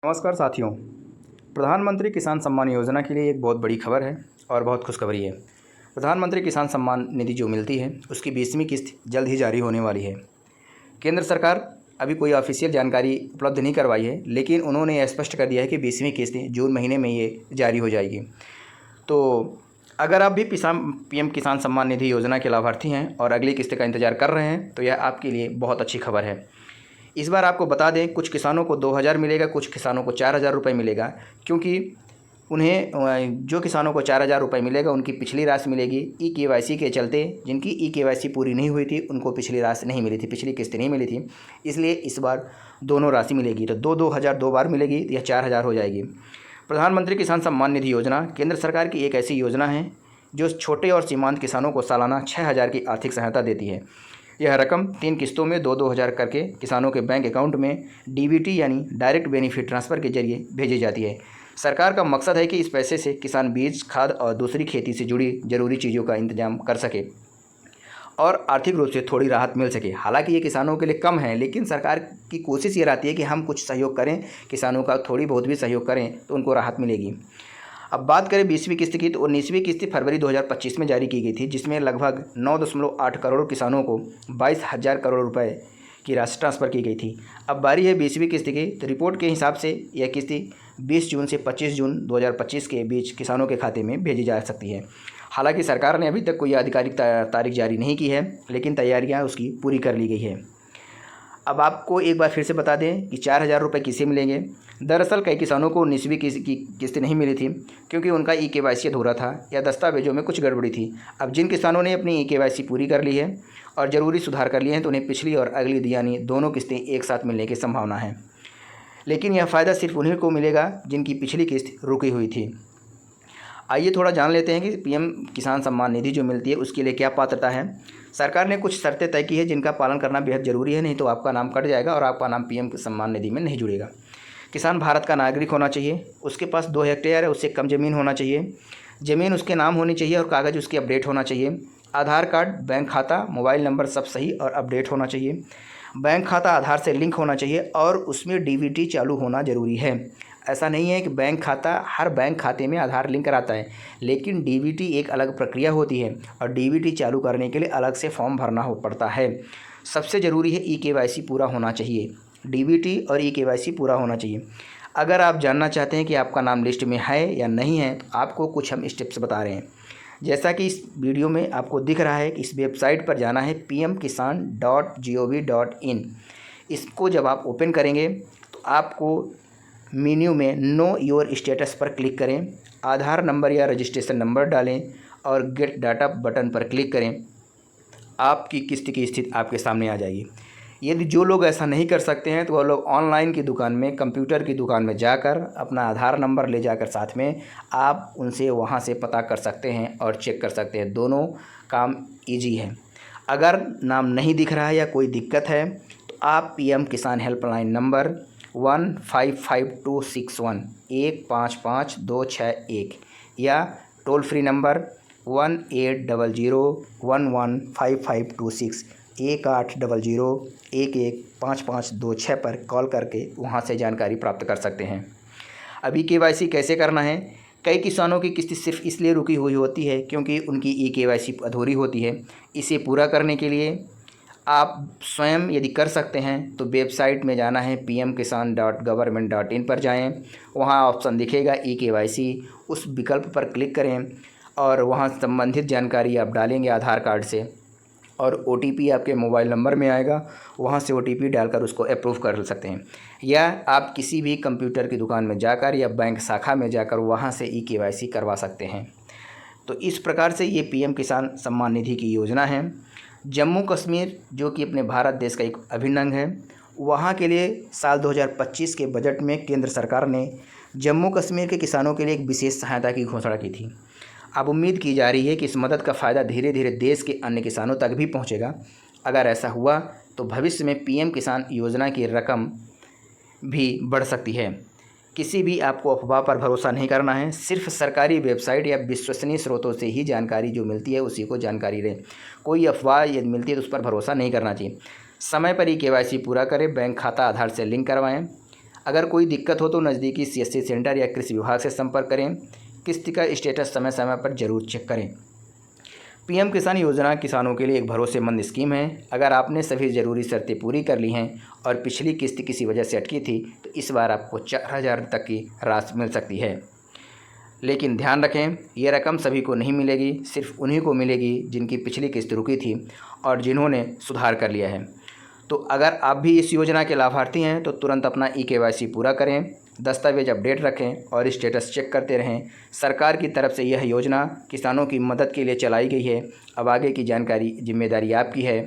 नमस्कार साथियों। प्रधानमंत्री किसान सम्मान योजना के लिए एक बहुत बड़ी खबर है और बहुत खुशखबरी है। प्रधानमंत्री किसान सम्मान निधि जो मिलती है उसकी 20वीं किस्त जल्द ही जारी होने वाली है। केंद्र सरकार अभी कोई ऑफिशियल जानकारी उपलब्ध नहीं करवाई है, लेकिन उन्होंने यह स्पष्ट कर दिया है कि 20वीं किस्त जून महीने में ये जारी हो जाएगी। तो अगर आप भी पीएम किसान सम्मान निधि योजना के लाभार्थी हैं और अगली किस्त का इंतज़ार कर रहे हैं तो यह आपके लिए बहुत अच्छी खबर है। इस बार आपको बता दें, कुछ किसानों को 2000 मिलेगा, कुछ किसानों को 4000 रुपये मिलेगा, क्योंकि उन्हें जो किसानों को 4000 रुपये मिलेगा उनकी पिछली राशि मिलेगी ई-केवाईसी के चलते। जिनकी ई-केवाईसी पूरी नहीं हुई थी उनको पिछली राशि नहीं मिली थी, पिछली किस्त नहीं मिली थी, इसलिए इस बार दोनों राशि मिलेगी। तो 2-2000 दो बार मिलेगी, यह 4000 हो जाएगी। प्रधानमंत्री किसान सम्मान निधि योजना केंद्र सरकार की एक ऐसी योजना है जो छोटे और सीमांत किसानों को सालाना 6000 की आर्थिक सहायता देती है। यह रकम 3 किस्तों में 2-2 हज़ार करके किसानों के बैंक अकाउंट में डीबीटी यानी डायरेक्ट बेनिफिट ट्रांसफ़र के जरिए भेजी जाती है। सरकार का मकसद है कि इस पैसे से किसान बीज, खाद और दूसरी खेती से जुड़ी ज़रूरी चीज़ों का इंतजाम कर सके और आर्थिक रूप से थोड़ी राहत मिल सके। हालांकि ये किसानों के लिए कम है, लेकिन सरकार की कोशिश ये रहती है कि हम कुछ सहयोग करें, किसानों का थोड़ी बहुत भी सहयोग करें तो उनको राहत मिलेगी। अब बात करें 20वीं किस्त की, तो 19वीं किस्त फरवरी 2025 में जारी की गई थी, जिसमें लगभग 9.8 करोड़ किसानों को 22,000 करोड़ रुपए की राशि ट्रांसफ़र की गई थी। अब बारी है 20वीं किस्त की। तो रिपोर्ट के हिसाब से यह किस्त 20 जून से 25 जून 2025 के बीच किसानों के खाते में भेजी जा सकती है। हालांकि सरकार ने अभी तक कोई आधिकारिक तारीख जारी नहीं की है, लेकिन तैयारियाँ उसकी पूरी कर ली गई है। अब आपको एक बार फिर से बता दें कि 4000 रुपये किसे मिलेंगे। दरअसल कई किसानों को 19वीं की किस्त नहीं मिली थी, क्योंकि उनका ई-केवाईसी अधूरा था या दस्तावेजों में कुछ गड़बड़ी थी। अब जिन किसानों ने अपनी ई-केवाईसी पूरी कर ली है और ज़रूरी सुधार कर लिए हैं तो उन्हें पिछली और अगली यानी दोनों किस्तें एक साथ मिलने की संभावना है। लेकिन यह फ़ायदा सिर्फ उन्हीं को मिलेगा जिनकी पिछली किस्त रुकी हुई थी। आइए थोड़ा जान लेते हैं कि पीएम किसान सम्मान निधि जो मिलती है उसके लिए क्या पात्रता है। सरकार ने कुछ शर्तें तय की है जिनका पालन करना बेहद ज़रूरी है, नहीं तो आपका नाम कट जाएगा और आपका नाम पीएम सम्मान निधि में नहीं जुड़ेगा। किसान भारत का नागरिक होना चाहिए, उसके पास 2 हेक्टेयर है उससे कम ज़मीन होना चाहिए, ज़मीन उसके नाम होनी चाहिए और कागज़ उसके अपडेट होना चाहिए। आधार कार्ड, बैंक खाता, मोबाइल नंबर सब सही और अपडेट होना चाहिए। बैंक खाता आधार से लिंक होना चाहिए और उसमें डीबीटी चालू होना ज़रूरी है। ऐसा नहीं है कि बैंक खाता हर बैंक खाते में आधार लिंक कराता है, लेकिन डीबीटी एक अलग प्रक्रिया होती है और डीबीटी चालू करने के लिए अलग से फॉर्म भरना पड़ता है। सबसे ज़रूरी है ई-केवाईसी पूरा होना चाहिए। डीबीटी और ई-केवाईसी पूरा होना चाहिए। अगर आप जानना चाहते हैं कि आपका नाम लिस्ट में है या नहीं है तो आपको कुछ हम स्टेप्स बता रहे हैं। जैसा कि इस वीडियो में आपको दिख रहा है कि इस वेबसाइट पर जाना है pmkisan.gov.in। इसको जब आप ओपन करेंगे तो आपको मेन्यू में नो योर स्टेटस पर क्लिक करें, आधार नंबर या रजिस्ट्रेशन नंबर डालें और गेट डाटा बटन पर क्लिक करें। आपकी किस्त की स्थिति आपके सामने आ जाएगी। यदि जो लोग ऐसा नहीं कर सकते हैं तो वह लोग ऑनलाइन की दुकान में, कंप्यूटर की दुकान में जाकर अपना आधार नंबर ले जाकर साथ में आप उनसे वहां से पता कर सकते हैं और चेक कर सकते हैं। दोनों काम ईजी है। अगर नाम नहीं दिख रहा है या कोई दिक्कत है तो आप पीएम किसान हेल्पलाइन नंबर 155261 155261 या टोल फ्री नंबर 1800115526 1800115526 पर कॉल करके वहां से जानकारी प्राप्त कर सकते हैं। अभी केवाईसी कैसे करना है। कई किसानों की किस्त सिर्फ इसलिए रुकी हुई होती है क्योंकि उनकी ई-केवाईसी अधूरी होती है। इसे पूरा करने के लिए आप स्वयं यदि कर सकते हैं तो वेबसाइट में जाना है pmkisan.government.in पर जाएं। वहां ऑप्शन दिखेगा ई-केवाईसी, उस विकल्प पर क्लिक करें और वहां संबंधित जानकारी आप डालेंगे आधार कार्ड से और ओटीपी आपके मोबाइल नंबर में आएगा। वहां से ओटीपी डालकर उसको अप्रूव कर सकते हैं, या आप किसी भी कंप्यूटर की दुकान में जाकर या बैंक शाखा में जाकर वहां से ई-केवाईसी करवा सकते हैं। तो इस प्रकार से ये पीएम किसान सम्मान निधि की योजना है। जम्मू कश्मीर जो कि अपने भारत देश का एक अभिन्न अंग है, वहाँ के लिए साल 2025 के बजट में केंद्र सरकार ने जम्मू कश्मीर के किसानों के लिए एक विशेष सहायता की घोषणा की थी। अब उम्मीद की जा रही है कि इस मदद का फ़ायदा धीरे धीरे देश के अन्य किसानों तक भी पहुंचेगा। अगर ऐसा हुआ तो भविष्य में पीएम किसान योजना की रकम भी बढ़ सकती है। किसी भी आपको अफवाह पर भरोसा नहीं करना है, सिर्फ सरकारी वेबसाइट या विश्वसनीय स्रोतों से ही जानकारी जो मिलती है उसी को जानकारी लें। कोई अफवाह यदि मिलती है तो उस पर भरोसा नहीं करना चाहिए। समय पर ही केवाईसी पूरा करें, बैंक खाता आधार से लिंक करवाएं, अगर कोई दिक्कत हो तो नज़दीकी CSC सेंटर या कृषि विभाग से संपर्क करें। किस्त का स्टेटस समय समय पर जरूर चेक करें। PM किसान योजना किसानों के लिए एक भरोसेमंद स्कीम है। अगर आपने सभी ज़रूरी शर्तें पूरी कर ली हैं और पिछली किस्त किसी वजह से अटकी थी तो इस बार आपको 4,000 तक की राशि मिल सकती है। लेकिन ध्यान रखें, ये रकम सभी को नहीं मिलेगी, सिर्फ उन्हीं को मिलेगी जिनकी पिछली किस्त रुकी थी और जिन्होंने सुधार कर लिया है। तो अगर आप भी इस योजना के लाभार्थी हैं तो तुरंत अपना eKYC पूरा करें, दस्तावेज अपडेट रखें और स्टेटस चेक करते रहें। सरकार की तरफ से यह योजना किसानों की मदद के लिए चलाई गई है। अब आगे की जानकारी जिम्मेदारी आपकी है।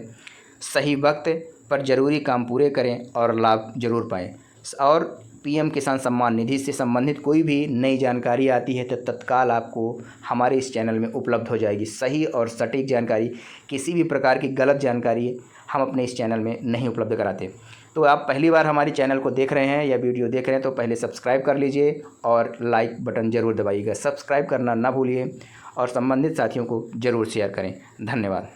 सही वक्त पर ज़रूरी काम पूरे करें और लाभ ज़रूर पाएँ। और PM किसान सम्मान निधि से संबंधित कोई भी नई जानकारी आती है तो तत्काल आपको हमारे इस चैनल में उपलब्ध हो जाएगी। सही और सटीक जानकारी, किसी भी प्रकार की गलत जानकारी हम अपने इस चैनल में नहीं उपलब्ध कराते। तो आप पहली बार हमारे चैनल को देख रहे हैं या वीडियो देख रहे हैं तो पहले सब्सक्राइब कर लीजिए और लाइक बटन ज़रूर दबाइएगा। सब्सक्राइब करना ना भूलिए और संबंधित साथियों को ज़रूर शेयर करें। धन्यवाद।